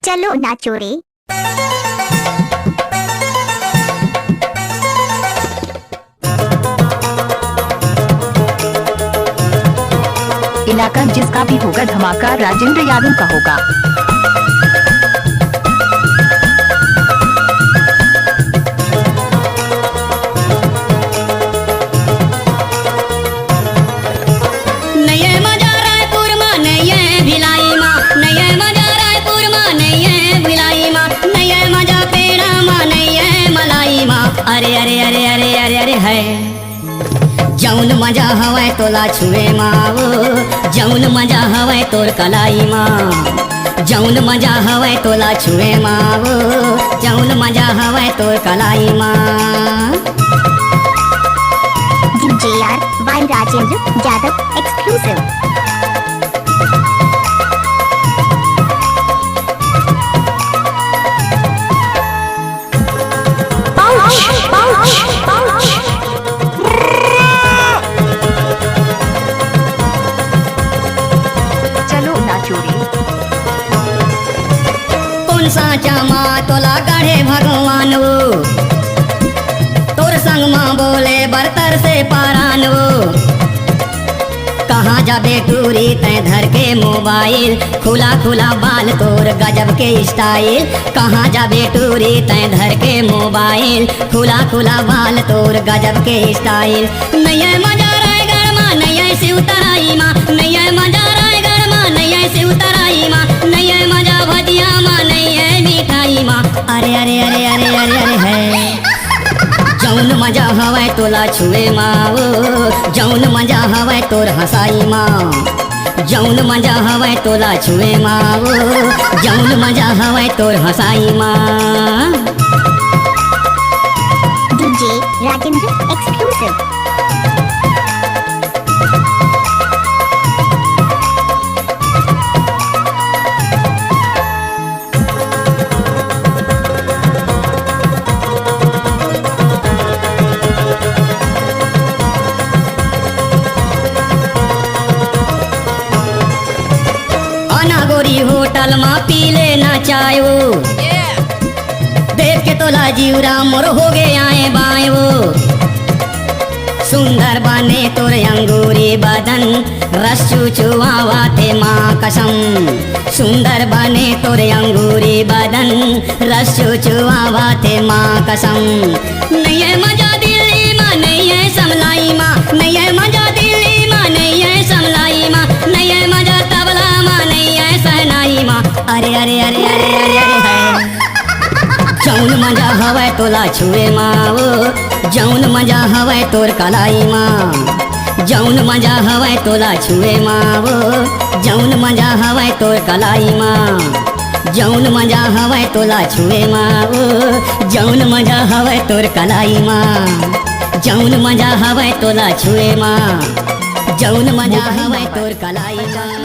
चलो नाचो रे। इलाका जिसका भी होगा धमाका राजेंद्र यादव का होगा। नये मजा रायपुर में नये भिलाई माँ, नये मजा रायपुर में नये भिलाई माँ, नये मजा पेड़ा माँ नये मलाई माँ। अरे अरे अरे अरे अरे अरे है जौन मजा हवै तोला छुए माँ, जौन मजा हवै तोर कलाई माँ, जौन मजा हवै तोला छुए माँ, जौन मजा हवै तोर कलाई माँ। JR by Rajendra Yadav exclusive। चलो नाचो रे। कौन सा जामा तोला गढ़े भगवान वो, तोर संग माँ बोले बरतर से पारान वो। कहाँ जाबे टूरी तै धर के मोबाइल, खुला खुला बाल तोर गजब के स्टाइल। कहाँ जाबे टूरी तै धर के मोबाइल, खुला खुला बाल तोर गजब के स्टाइल। नये मजा रायगढ़ माँ नये से उतराई माँ, नये मजा रायगढ़ माँ नये से उतराई माँ, नये मजा भजिया माँ नये मिठाई माँ। अरे अरे अरे अरे अरे अरे है जौन मजा हवै तोला छुए माँ, जौन मजा हवै तोर हंसाई माँ, जौन मजा हवै तोला छुए माँ, जौन मजा हवै तोर हंसाई माँ। DJ Rajendra exclusive। गोरी होटल में पीले ना चाय वो, देख के तोला जीवरा मोर हो गए आए बाएं वो। सुंदर बने तोर अंगूरी बदन, रस चुचुआवा थे माँ कसम। सुंदर बने तोर अंगूरी बदन, रस चुचुआवा थे माँ कसम। नये मजा दिल्ली माँ नये समलाई माँ, नये मजा दिल्ली माँ नये समलाई माँ, नये मजा तबला माँ नये सहनाई माँ। अरे अरे अरे अरे अरे अरे है जौन मजा हवै तोला छुए माँ, जौन मजा हवै तोर कलाई माँ, जौन मजा हवै तोला छुए माँ, जौन मजा हवै तोर कलाई माँ, जौन मजा हवै तोला छुए माँ, जौन मजा हवै तोर कलाई माँ, जौन मजा हवै तोला छुए माँ, जौन मजा हवै तोर कलाई माँ।